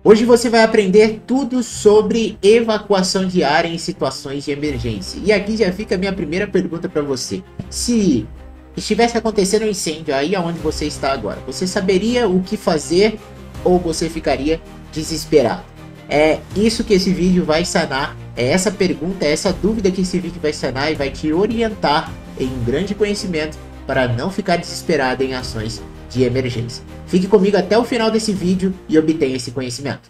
Hoje você vai aprender tudo sobre evacuação de área em situações de emergência. E aqui já fica a minha primeira pergunta para você. Se estivesse acontecendo um incêndio aí onde você está agora, você saberia o que fazer ou você ficaria desesperado? É isso que esse vídeo vai sanar, é essa pergunta, é essa dúvida que esse vídeo vai sanar e vai te orientar em um grande conhecimento para não ficar desesperado em ações de emergência. Fique comigo até o final desse vídeo e obtenha esse conhecimento.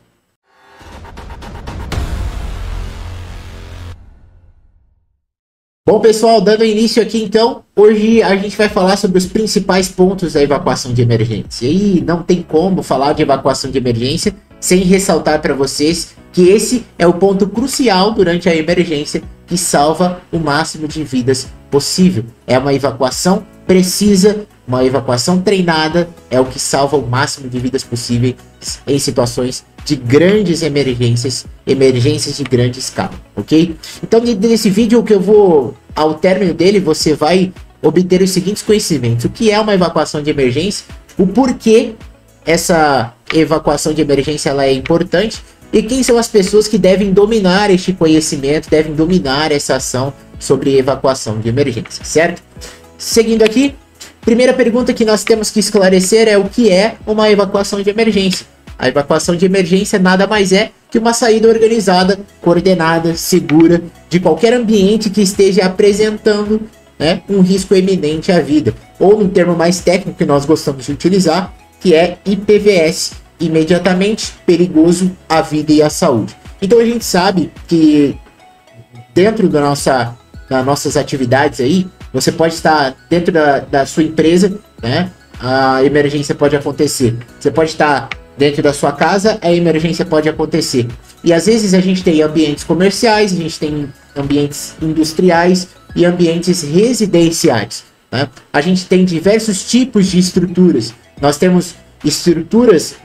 Bom pessoal, dando início aqui então, hoje a gente vai falar sobre os principais pontos da evacuação de emergência. E não tem como falar de evacuação de emergência sem ressaltar para vocês que esse é o ponto crucial durante a emergência que salva o máximo de vidas possível. É uma evacuação precisa, uma evacuação treinada, é o que salva o máximo de vidas possíveis em situações de grandes emergências de grande escala, ok? Então nesse vídeo o que eu vou, ao término dele, você vai obter os seguintes conhecimentos: o que é uma evacuação de emergência, o porquê essa evacuação de emergência ela é importante e quem são as pessoas que devem dominar este conhecimento, devem dominar essa ação sobre evacuação de emergência, certo? Seguindo aqui, primeira pergunta que nós temos que esclarecer é o que é uma evacuação de emergência. A evacuação de emergência nada mais é que uma saída organizada, coordenada, segura de qualquer ambiente que esteja apresentando, né, um risco eminente à vida. Ou num termo mais técnico que nós gostamos de utilizar, que é IPVS, imediatamente perigoso à vida e à saúde. Então a gente sabe que dentro das nossas atividades aí, você pode estar dentro da sua empresa, né? A emergência pode acontecer. Você pode estar dentro da sua casa, a emergência pode acontecer. E às vezes a gente tem ambientes comerciais, a gente tem ambientes industriais e ambientes residenciais, né? A gente tem diversos tipos de estruturas. Nós temos estruturas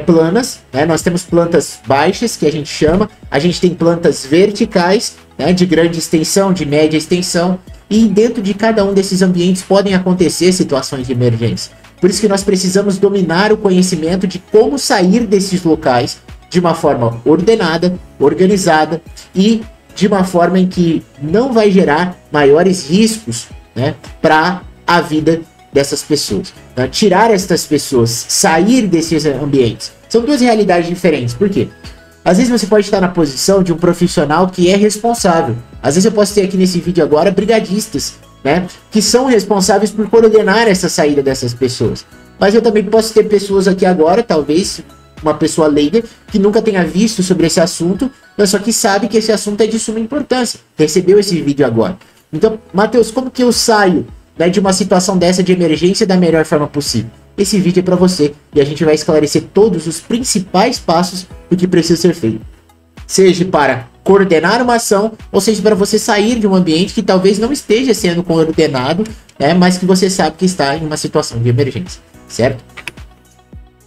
planas, né? Nós temos plantas baixas, que a gente chama. A gente tem plantas verticais, né? De grande extensão, de média extensão. E dentro de cada um desses ambientes podem acontecer situações de emergência. Por isso que nós precisamos dominar o conhecimento de como sair desses locais de uma forma ordenada, organizada e de uma forma em que não vai gerar maiores riscos, né, para a vida dessas pessoas. Então, tirar essas pessoas, sair desses ambientes. São duas realidades diferentes. Por quê? Às vezes você pode estar na posição de um profissional que é responsável. Às vezes eu posso ter aqui nesse vídeo agora brigadistas, né, que são responsáveis por coordenar essa saída dessas pessoas. Mas eu também posso ter pessoas aqui agora, talvez uma pessoa leiga, que nunca tenha visto sobre esse assunto, mas só que sabe que esse assunto é de suma importância. Recebeu esse vídeo agora. Então, Matheus, como que eu saio, né, de uma situação dessa de emergência da melhor forma possível? Esse vídeo é para você e a gente vai esclarecer todos os principais passos do que precisa ser feito. Seja para coordenar uma ação, ou seja para você sair de um ambiente que talvez não esteja sendo coordenado, né, mas que você sabe que está em uma situação de emergência, certo?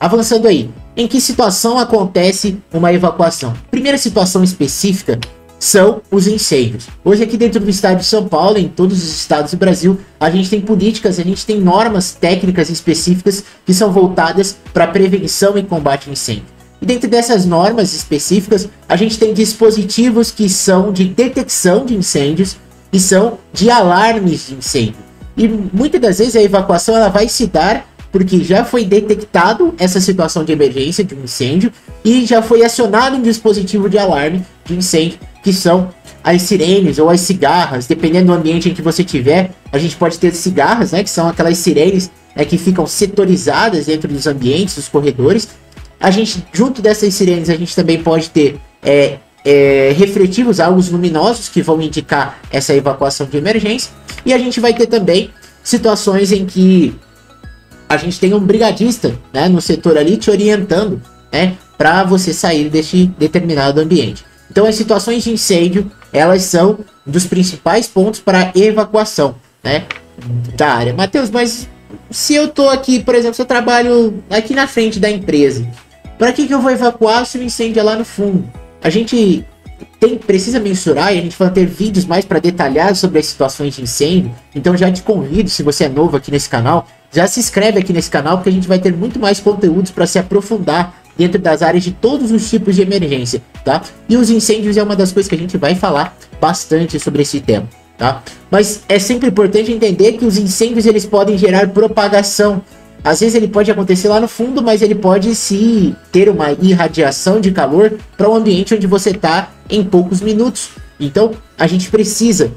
Avançando aí, em que situação acontece uma evacuação? Primeira situação específica são os incêndios. Hoje aqui dentro do estado de São Paulo, em todos os estados do Brasil, a gente tem políticas, a gente tem normas técnicas específicas que são voltadas para prevenção e combate a incêndio. E dentro dessas normas específicas, a gente tem dispositivos que são de detecção de incêndios e são de alarmes de incêndio. E muitas das vezes a evacuação ela vai se dar porque já foi detectado essa situação de emergência, de um incêndio, e já foi acionado um dispositivo de alarme de incêndio, que são as sirenes ou as cigarras, dependendo do ambiente em que você tiver. A gente pode ter cigarras, né, que são aquelas sirenes, né, que ficam setorizadas dentro dos ambientes, dos corredores. A gente, junto dessas sirenes, a gente também pode ter refletivos, algos luminosos que vão indicar essa evacuação de emergência. E a gente vai ter também situações em que a gente tem um brigadista, né, no setor ali te orientando, né, para você sair deste determinado ambiente. Então as situações de incêndio, elas são dos principais pontos para evacuação, né, da área. Matheus, mas se eu tô aqui, por exemplo, se eu trabalho aqui na frente da empresa, para que eu vou evacuar se o incêndio é lá no fundo? A gente precisa mensurar e a gente vai ter vídeos mais para detalhar sobre as situações de incêndio. Então já te convido, se você é novo aqui nesse canal, já se inscreve aqui nesse canal, porque a gente vai ter muito mais conteúdos para se aprofundar dentro das áreas de todos os tipos de emergência, tá? E os incêndios é uma das coisas que a gente vai falar bastante sobre esse tema, tá? Mas é sempre importante entender que os incêndios eles podem gerar propagação. Às vezes ele pode acontecer lá no fundo, mas ele pode se ter uma irradiação de calor para um ambiente onde você está em poucos minutos. Então a gente precisa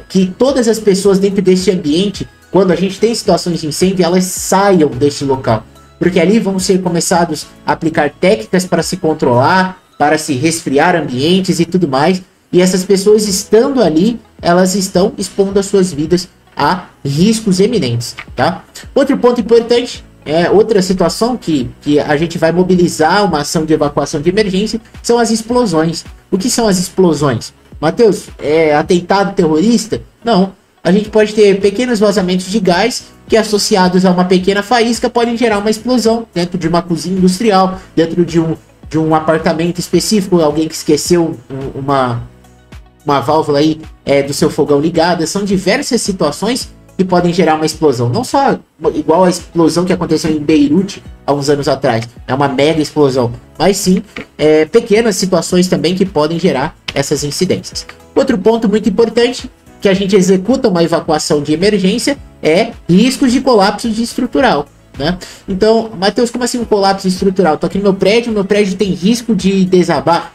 que todas as pessoas dentro desse ambiente, quando a gente tem situações de incêndio, elas saiam deste local. Porque ali vão ser começados a aplicar técnicas para se controlar, para se resfriar ambientes e tudo mais. E essas pessoas estando ali, elas estão expondo as suas vidas a riscos eminentes, tá? Outro ponto importante, outra situação que a gente vai mobilizar uma ação de evacuação de emergência, são as explosões. O que são as explosões? Matheus, atentado terrorista? Não. A gente pode ter pequenos vazamentos de gás que, associados a uma pequena faísca, podem gerar uma explosão dentro de uma cozinha industrial, dentro de um apartamento específico, alguém que esqueceu uma válvula aí do seu fogão ligada. São diversas situações que podem gerar uma explosão. Não só igual a explosão que aconteceu em Beirute há uns anos atrás. É uma mega explosão. Mas sim, pequenas situações também que podem gerar essas incidências. Outro ponto muito importante que a gente executa uma evacuação de emergência é riscos de colapso estrutural, né? Então, Matheus, como assim um colapso estrutural? Tô aqui no meu prédio tem risco de desabar.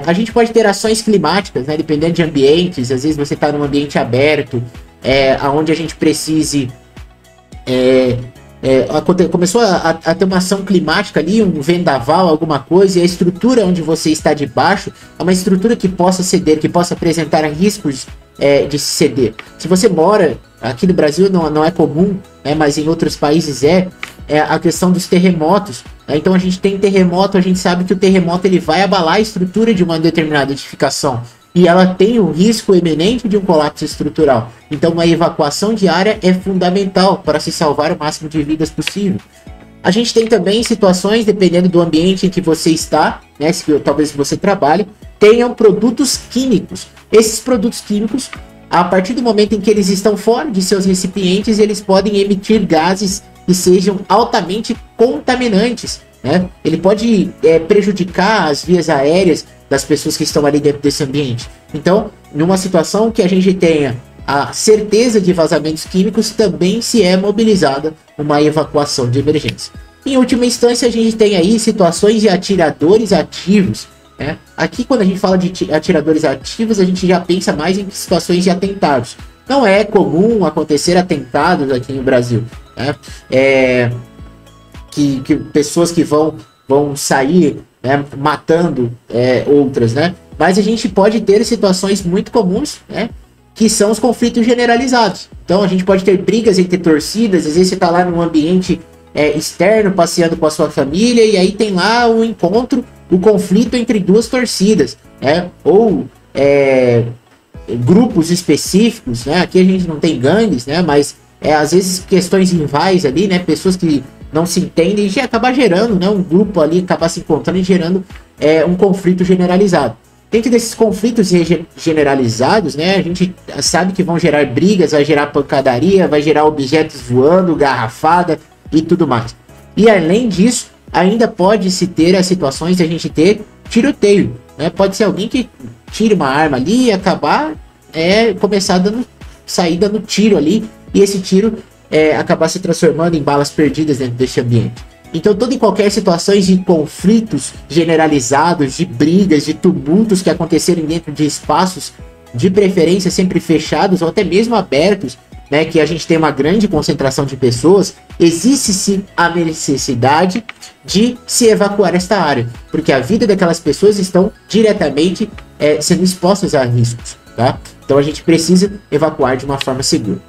A gente pode ter ações climáticas, né, dependendo de ambientes. Às vezes você está num ambiente aberto, onde a gente precise... começou a ter uma ação climática ali, um vendaval, alguma coisa, e a estrutura onde você está debaixo é uma estrutura que possa ceder, que possa apresentar riscos de ceder. Se você mora, aqui no Brasil não é comum, mas em outros países a questão dos terremotos. Então a gente tem terremoto, a gente sabe que o terremoto ele vai abalar a estrutura de uma determinada edificação e ela tem o risco eminente de um colapso estrutural. Então uma evacuação diária é fundamental para se salvar o máximo de vidas possível. A gente tem também situações, dependendo do ambiente em que você está, né, talvez você trabalhe, tenham produtos químicos. Esses produtos químicos, a partir do momento em que eles estão fora de seus recipientes, eles podem emitir gases que sejam altamente contaminantes, né? Ele pode prejudicar as vias aéreas das pessoas que estão ali dentro desse ambiente. Então, numa situação que a gente tenha a certeza de vazamentos químicos, também se é mobilizada uma evacuação de emergência. Em última instância, a gente tem aí situações de atiradores ativos, né? Aqui, quando a gente fala de atiradores ativos, a gente já pensa mais em situações de atentados. Não é comum acontecer atentados aqui no Brasil, né? Que pessoas que vão sair, né, matando outras, né? Mas a gente pode ter situações muito comuns, né, que são os conflitos generalizados. Então a gente pode ter brigas entre torcidas. Às vezes você está lá num ambiente externo, passeando com a sua família, e aí tem lá o encontro, o conflito entre duas torcidas, né? Ou grupos específicos, né? Aqui a gente não tem gangues, né? Mas às vezes questões rivais ali, né? Pessoas que não se entendem e acaba gerando, né? Um grupo ali acaba se encontrando e gerando um conflito generalizado. Dentro desses conflitos generalizados, né? A gente sabe que vão gerar brigas, vai gerar pancadaria, vai gerar objetos voando, garrafada e tudo mais. E além disso, ainda pode-se ter as situações de a gente ter tiroteio, né? Pode ser alguém que tire uma arma ali e acabar começar sair dando tiro ali, e esse tiro acabar se transformando em balas perdidas dentro desse ambiente. Então toda e qualquer situação de conflitos generalizados, de brigas, de tumultos que acontecerem dentro de espaços, de preferência sempre fechados ou até mesmo abertos, né, que a gente tem uma grande concentração de pessoas, existe sim a necessidade de se evacuar esta área, porque a vida daquelas pessoas estão diretamente sendo expostas a riscos, tá? Então a gente precisa evacuar de uma forma segura.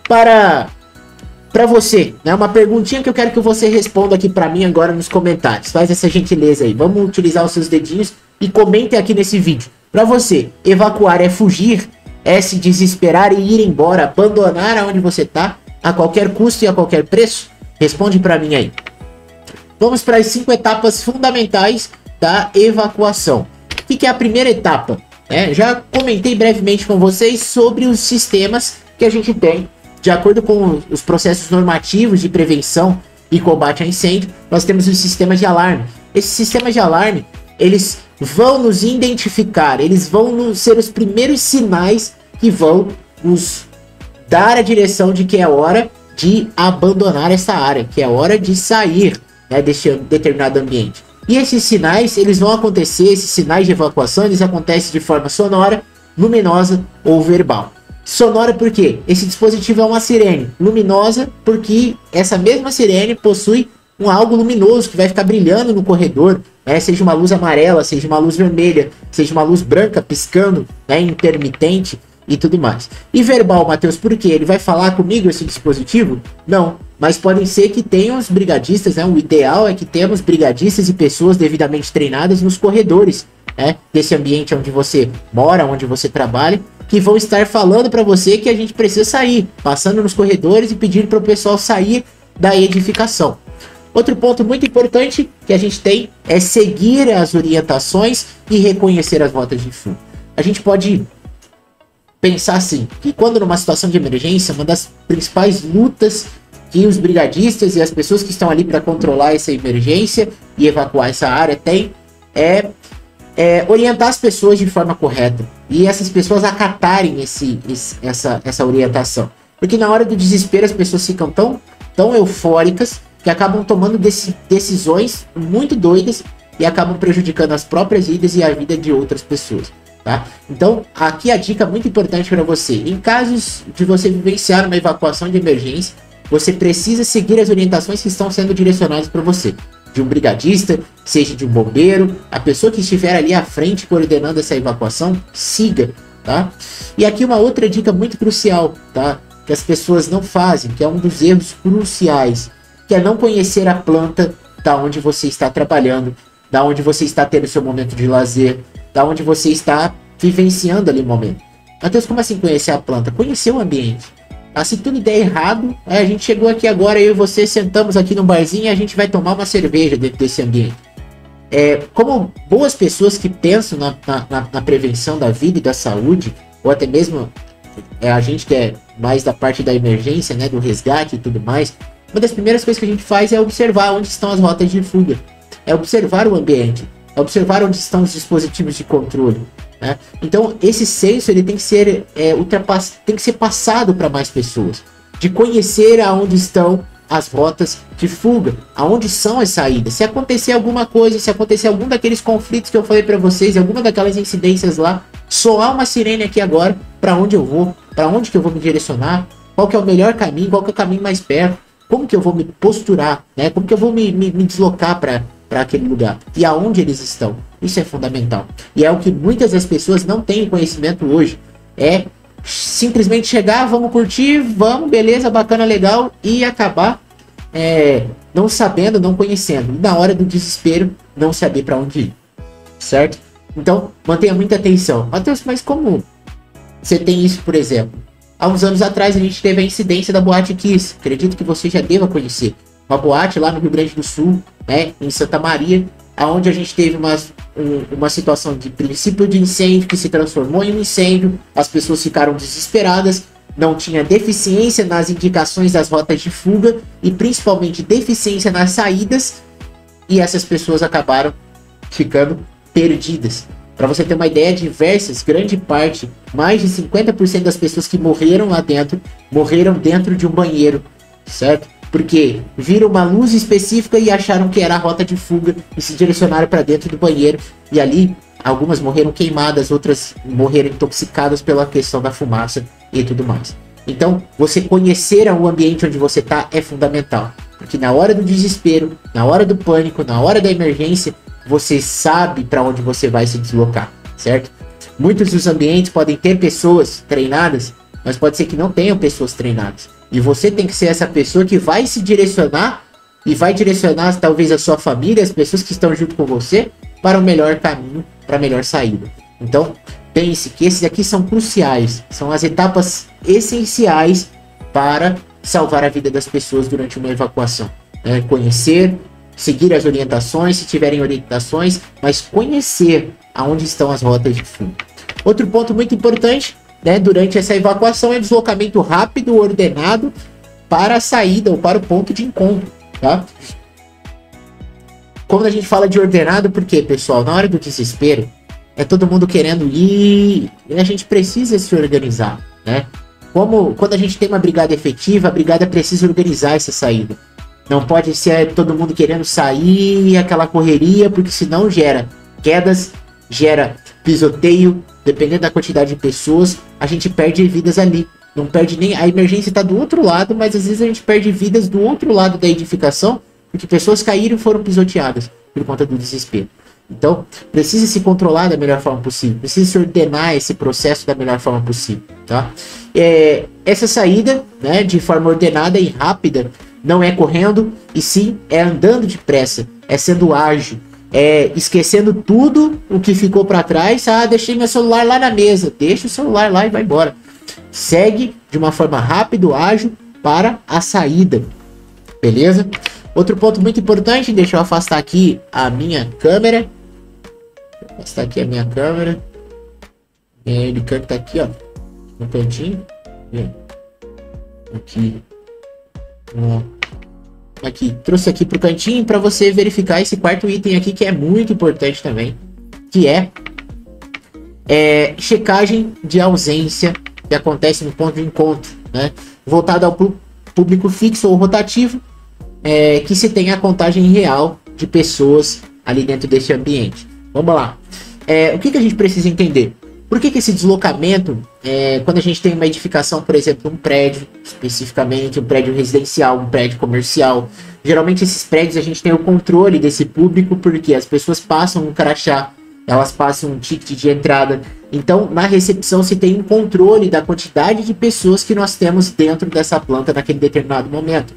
Para você, né, uma perguntinha que eu quero que você responda aqui para mim agora nos comentários. Faz essa gentileza aí, vamos utilizar os seus dedinhos e comentem aqui nesse vídeo. Para você, evacuar é fugir, é se desesperar e ir embora, abandonar aonde você tá a qualquer custo e a qualquer preço? Responde para mim aí. Vamos para as 5 etapas fundamentais da evacuação. O que é a primeira etapa? Já comentei brevemente com vocês sobre os sistemas que a gente tem de acordo com os processos normativos de prevenção e combate a incêndio, nós temos os sistemas de alarme. Esses sistemas de alarme, eles vão nos identificar, eles vão ser os primeiros sinais que vão nos dar a direção de que é hora de abandonar essa área, que é hora de sair, né, deste determinado ambiente. E esses sinais, eles vão acontecer, esses sinais de evacuação, eles acontecem de forma sonora, luminosa ou verbal. Sonora por quê? Esse dispositivo é uma sirene. Luminosa porque essa mesma sirene possui algo luminoso que vai ficar brilhando no corredor, né? Seja uma luz amarela, seja uma luz vermelha, seja uma luz branca piscando, né, intermitente e tudo mais. E verbal, Matheus, por quê? Ele vai falar comigo esse dispositivo? Não, mas podem ser que tenham os brigadistas, né? O ideal é que temos brigadistas e pessoas devidamente treinadas nos corredores, né, desse ambiente onde você mora, onde você trabalha, que vão estar falando para você que a gente precisa sair, passando nos corredores e pedindo para o pessoal sair da edificação. Outro ponto muito importante que a gente tem é seguir as orientações e reconhecer as rotas de fuga. A gente pode pensar assim, que quando numa situação de emergência, uma das principais lutas que os brigadistas e as pessoas que estão ali para controlar essa emergência e evacuar essa área têm é orientar as pessoas de forma correta e essas pessoas acatarem essa orientação. Porque na hora do desespero as pessoas ficam tão eufóricas que acabam tomando decisões muito doidas e acabam prejudicando as próprias vidas e a vida de outras pessoas, tá? Então, aqui a dica muito importante para você. Em casos de você vivenciar uma evacuação de emergência, você precisa seguir as orientações que estão sendo direcionadas para você. De um brigadista, seja de um bombeiro, a pessoa que estiver ali à frente coordenando essa evacuação, siga, tá? E aqui uma outra dica muito crucial, tá? Que as pessoas não fazem, que é um dos erros cruciais, que é não conhecer a planta da onde você está trabalhando, da onde você está tendo seu momento de lazer, da onde você está vivenciando ali o momento. Matheus, como assim conhecer a planta? Conhecer o ambiente. Ah, se tudo der errado, a gente chegou aqui agora, eu e você sentamos aqui no barzinho e a gente vai tomar uma cerveja dentro desse ambiente. Como boas pessoas que pensam na prevenção da vida e da saúde, ou até mesmo a gente que é mais da parte da emergência, né, do resgate e tudo mais, uma das primeiras coisas que a gente faz é observar onde estão as rotas de fuga, é observar o ambiente, é observar onde estão os dispositivos de controle, né? Então esse senso ele tem que ser tem que ser passado para mais pessoas, de conhecer aonde estão as rotas de fuga, aonde são as saídas. Se acontecer alguma coisa, se acontecer algum daqueles conflitos que eu falei para vocês, alguma daquelas incidências lá, soar uma sirene aqui agora, para onde eu vou, para onde que eu vou me direcionar, qual que é o melhor caminho, qual que é o caminho mais perto, como que eu vou me posturar, né? Como que eu vou me deslocar para aquele lugar e aonde eles estão. Isso é fundamental. E é o que muitas das pessoas não têm conhecimento hoje. É simplesmente chegar, vamos curtir, vamos, beleza, bacana, legal, e acabar não sabendo, não conhecendo. E na hora do desespero, não saber para onde ir. Certo? Então, mantenha muita atenção. Matheus, mas como você tem isso, por exemplo? Há uns anos atrás a gente teve a incidência da Boate Kiss. Acredito que você já deva conhecer. Uma boate lá no Rio Grande do Sul, né, em Santa Maria, onde a gente teve uma situação de princípio de incêndio que se transformou em um incêndio. As pessoas ficaram desesperadas, não tinha deficiência nas indicações das rotas de fuga e principalmente deficiência nas saídas, e essas pessoas acabaram ficando perdidas. Para você ter uma ideia, grande parte, mais de 50% das pessoas que morreram lá dentro, morreram dentro de um banheiro, certo? Porque viram uma luz específica e acharam que era a rota de fuga e se direcionaram para dentro do banheiro. E ali, algumas morreram queimadas, outras morreram intoxicadas pela questão da fumaça e tudo mais. Então, você conhecer o ambiente onde você está é fundamental. Porque na hora do desespero, na hora do pânico, na hora da emergência, você sabe para onde você vai se deslocar, certo? Muitos dos ambientes podem ter pessoas treinadas, mas pode ser que não tenham pessoas treinadas. E você tem que ser essa pessoa que vai se direcionar e vai direcionar talvez a sua família, as pessoas que estão junto com você, para o melhor caminho, para a melhor saída. Então, pense que esses aqui são cruciais, são as etapas essenciais para salvar a vida das pessoas durante uma evacuação. Conhecer, seguir as orientações, se tiverem orientações, mas conhecer aonde estão as rotas de fuga. Outro ponto muito importante, né, durante essa evacuação é deslocamento rápido, ordenado para a saída ou para o ponto de encontro. tá? Quando a gente fala de ordenado, por quê, pessoal? Na hora do desespero, é todo mundo querendo ir e a gente precisa se organizar, né? Como quando a gente tem uma brigada efetiva, a brigada precisa organizar essa saída. Não pode ser todo mundo querendo sair, aquela correria, porque senão gera quedas, gera pisoteio, dependendo da quantidade de pessoas, a gente perde vidas ali. Não perde nem... A emergência está do outro lado, mas às vezes a gente perde vidas do outro lado da edificação, porque pessoas caíram e foram pisoteadas por conta do desespero. Então, precisa se controlar da melhor forma possível, precisa se ordenar esse processo da melhor forma possível, tá? Essa saída, né, de forma ordenada e rápida, não é correndo, e sim é andando depressa, é sendo ágil, é esquecendo tudo o que ficou para trás. Ah, deixei meu celular lá na mesa, deixa o celular lá e vai embora. Segue de uma forma rápida, ágil, para a saída, beleza? Outro ponto muito importante, deixa eu afastar aqui a minha câmera. Afastar aqui a minha câmera. Ele canta aqui, ó, no cantinho. Aqui. Aqui, trouxe aqui pro cantinho para você verificar esse quarto item aqui, que é muito importante também, que é checagem de ausência que acontece no ponto de encontro, né? Voltado ao público fixo ou rotativo, que se tem a contagem real de pessoas ali dentro desse ambiente. Vamos lá. O que a gente precisa entender? Por que esse deslocamento, quando a gente tem uma edificação, por exemplo, um prédio, especificamente um prédio residencial, um prédio comercial, geralmente esses prédios a gente tem o controle desse público, porque as pessoas passam um crachá, elas passam um ticket de entrada. Então, na recepção se tem um controle da quantidade de pessoas que nós temos dentro dessa planta naquele determinado momento.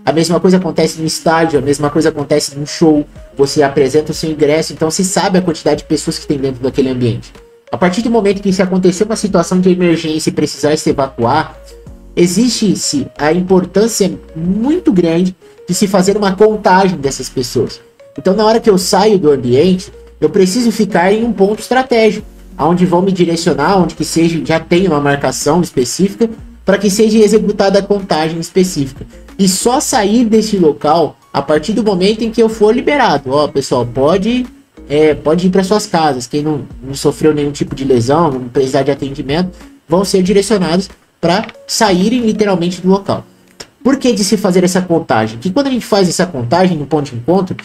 A mesma coisa acontece no estádio, a mesma coisa acontece no show. Você apresenta o seu ingresso, então se sabe a quantidade de pessoas que tem dentro daquele ambiente. A partir do momento que se acontecer uma situação de emergência e precisar se evacuar, existe-se a importância muito grande de se fazer uma contagem dessas pessoas. Então, na hora que eu saio do ambiente, eu preciso ficar em um ponto estratégico, onde vão me direcionar, onde que seja, já tem uma marcação específica, para que seja executada a contagem específica. E só sair desse local a partir do momento em que eu for liberado. Ó, pessoal, pode ir para suas casas. Quem não sofreu nenhum tipo de lesão, não precisar de atendimento, vão ser direcionados para saírem literalmente do local. Por que de se fazer essa contagem? Que quando a gente faz essa contagem no ponto de encontro,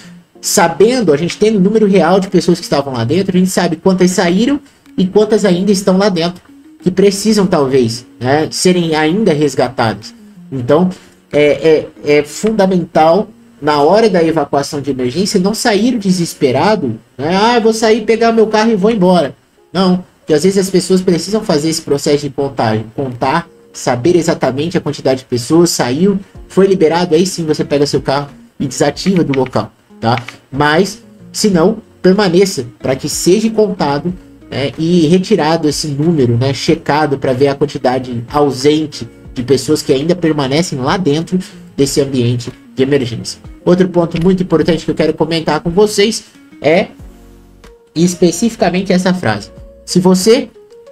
sabendo, a gente tendo o número real de pessoas que estavam lá dentro, a gente sabe quantas saíram e quantas ainda estão lá dentro, que precisam talvez, né, serem ainda resgatadas. Então, é fundamental, na hora da evacuação de emergência, não sair desesperado, né? Ah, eu vou sair, pegar meu carro e vou embora. Não, porque às vezes as pessoas precisam fazer esse processo de contagem, contar, saber exatamente a quantidade de pessoas, saiu, foi liberado, aí sim você pega seu carro e desativa do local, tá? Mas, se não, permaneça para que seja contado, né, e retirado esse número, né, checado para ver a quantidade ausente de pessoas que ainda permanecem lá dentro desse ambiente de emergência. Outro ponto muito importante que eu quero comentar com vocês é especificamente essa frase. Se você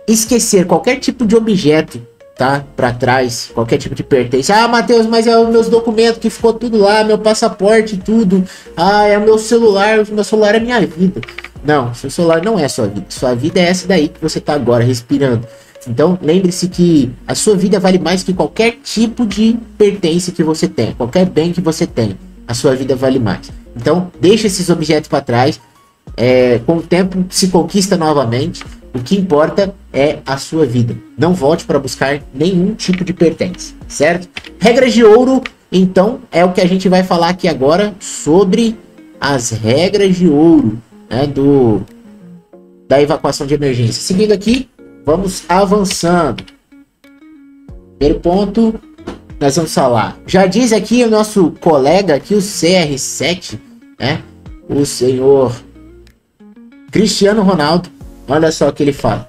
esquecer qualquer tipo de objeto, tá, para trás, qualquer tipo de pertence. Ah, Matheus, mas é os meus documentos que ficou tudo lá, meu passaporte, tudo. Ah, é o meu celular é minha vida. Não, seu celular não é sua vida. Sua vida é essa daí que você tá agora respirando. Então, lembre-se que a sua vida vale mais que qualquer tipo de pertence que você tenha, qualquer bem que você tenha. A sua vida vale mais. Então, deixa esses objetos para trás. Com o tempo se conquista novamente. O que importa é a sua vida. Não volte para buscar nenhum tipo de pertence, certo? Regras de ouro, então, é o que a gente vai falar aqui agora sobre as regras de ouro, né, da evacuação de emergência. Seguindo aqui, vamos avançando. Primeiro ponto, nós vamos falar. Já diz aqui o nosso colega aqui, o CR7, né? O senhor Cristiano Ronaldo. Olha só o que ele fala.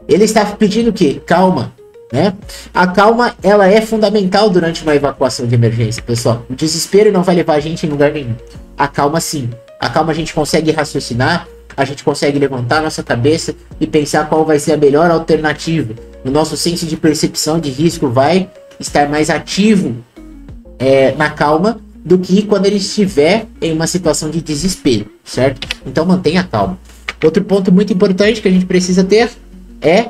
Ele está pedindo o quê? Calma, né? A calma, ela é fundamental durante uma evacuação de emergência, pessoal. O desespero não vai levar a gente em lugar nenhum. A calma, sim. A calma a gente consegue raciocinar, a gente consegue levantar a nossa cabeça e pensar qual vai ser a melhor alternativa. O nosso senso de percepção de risco vai estar mais ativo na calma, do que quando ele estiver em uma situação de desespero, certo? Então mantenha calma. Outro ponto muito importante que a gente precisa ter é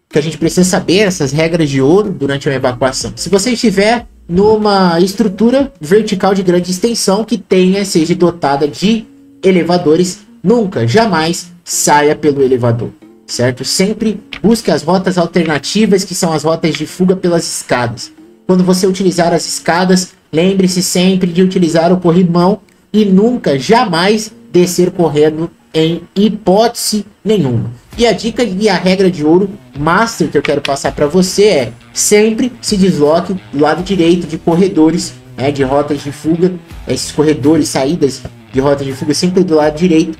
que a gente precisa saber essas regras de ouro durante uma evacuação. Se você estiver numa estrutura vertical de grande extensão que seja dotada de elevadores, nunca, jamais saia pelo elevador, certo? Sempre busque as rotas alternativas, que são as rotas de fuga pelas escadas. Quando você utilizar as escadas, lembre-se sempre de utilizar o corrimão e nunca, jamais descer correndo em hipótese nenhuma. E a dica e a regra de ouro master que eu quero passar para você é: sempre se desloque do lado direito de corredores, de rotas de fuga. Esses corredores, saídas de rotas de fuga, sempre do lado direito.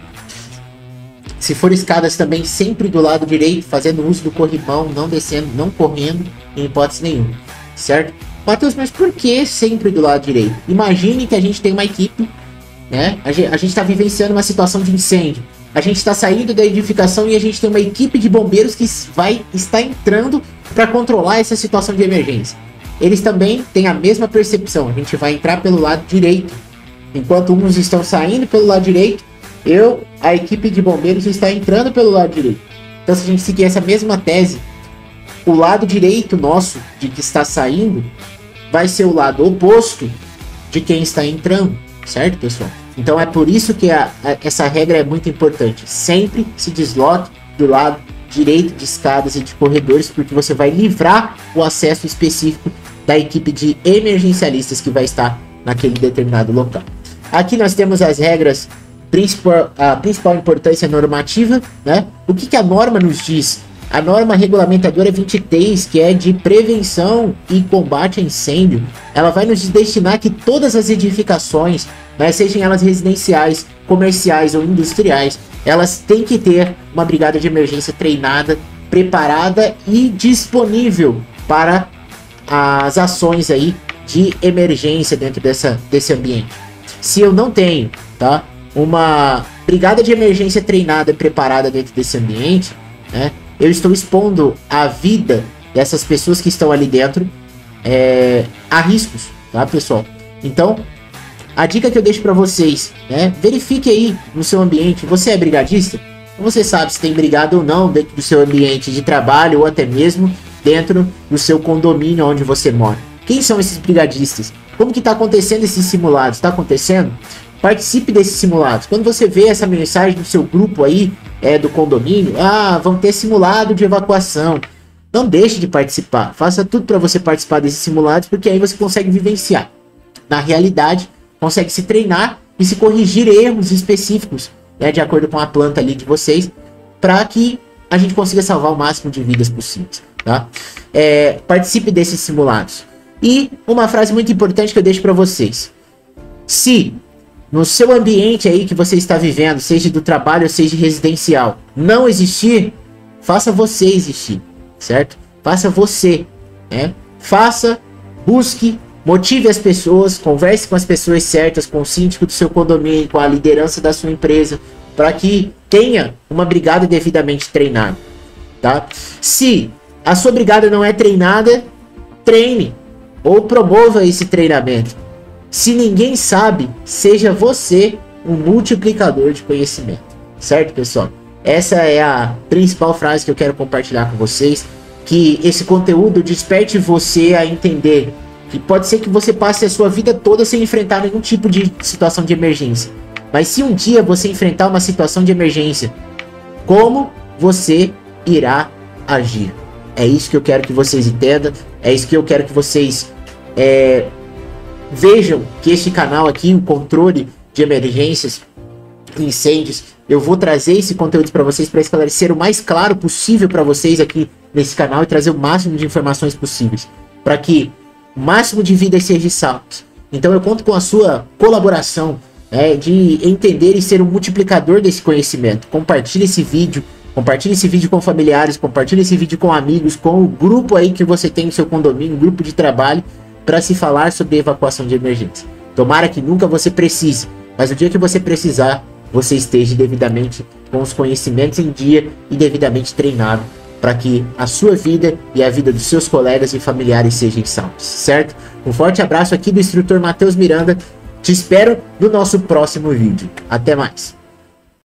Se for escadas também, sempre do lado direito, fazendo uso do corrimão, não descendo, não correndo em hipótese nenhuma, certo? Matheus, mas por que sempre do lado direito? Imagine que a gente tem uma equipe, né? A gente está vivenciando uma situação de incêndio. A gente está saindo da edificação e a gente tem uma equipe de bombeiros que vai estar entrando para controlar essa situação de emergência. Eles também têm a mesma percepção. A gente vai entrar pelo lado direito. Enquanto uns estão saindo pelo lado direito, a equipe de bombeiros está entrando pelo lado direito. Então, se a gente seguir essa mesma tese, o lado direito nosso, de que está saindo, vai ser o lado oposto de quem está entrando, certo, pessoal? Então é por isso que essa regra é muito importante. Sempre se desloque do lado direito de escadas e de corredores, porque você vai livrar o acesso específico da equipe de emergencialistas que vai estar naquele determinado local. Aqui nós temos as regras, a principal importância normativa, né? O que a norma nos diz? A norma regulamentadora 23, que é de prevenção e combate a incêndio, ela vai nos destinar que todas as edificações, né, sejam elas residenciais, comerciais ou industriais, elas têm que ter uma brigada de emergência treinada, preparada e disponível para as ações aí de emergência dentro desse ambiente. Se eu não tenho, tá, uma brigada de emergência treinada e preparada dentro desse ambiente, né, eu estou expondo a vida dessas pessoas que estão ali dentro a riscos, tá, pessoal? Então, a dica que eu deixo para vocês, né, verifique aí no seu ambiente. Você é brigadista? Você sabe se tem brigada ou não dentro do seu ambiente de trabalho ou até mesmo dentro do seu condomínio onde você mora. Quem são esses brigadistas? Como que está acontecendo esses simulados? Está acontecendo? Participe desses simulados. Quando você vê essa mensagem no seu grupo aí, do condomínio, vão ter simulado de evacuação, não deixe de participar. Faça tudo para você participar desses simulados, porque aí você consegue vivenciar na realidade, consegue se treinar e se corrigir erros específicos, né, de acordo com a planta ali de vocês, para que a gente consiga salvar o máximo de vidas possíveis, tá? Participe desses simulados. E uma frase muito importante que eu deixo para vocês: se no seu ambiente aí que você está vivendo, seja do trabalho ou seja residencial, não existir, faça você existir, certo? Faça você, né? Faça, busque, motive as pessoas, converse com as pessoas certas, com o síndico do seu condomínio, com a liderança da sua empresa, para que tenha uma brigada devidamente treinada, tá? Se a sua brigada não é treinada, treine ou promova esse treinamento. Se ninguém sabe, seja você um multiplicador de conhecimento, certo, pessoal? Essa é a principal frase que eu quero compartilhar com vocês, que esse conteúdo desperte você a entender que pode ser que você passe a sua vida toda sem enfrentar nenhum tipo de situação de emergência. Mas se um dia você enfrentar uma situação de emergência, como você irá agir? É isso que eu quero que vocês entendam, é isso que eu quero que vocês vejam, que este canal aqui, o controle de emergências, incêndios, eu vou trazer esse conteúdo para vocês para esclarecer o mais claro possível para vocês aqui nesse canal e trazer o máximo de informações possíveis, para que o máximo de vidas seja salvas. Então eu conto com a sua colaboração, de entender e ser um multiplicador desse conhecimento. Compartilhe esse vídeo com familiares, compartilhe esse vídeo com amigos, com o grupo aí que você tem no seu condomínio, um grupo de trabalho, para se falar sobre evacuação de emergência. Tomara que nunca você precise, mas o dia que você precisar, você esteja devidamente com os conhecimentos em dia e devidamente treinado para que a sua vida e a vida dos seus colegas e familiares sejam salvos, certo? Um forte abraço aqui do instrutor Matheus Miranda. Te espero no nosso próximo vídeo. Até mais!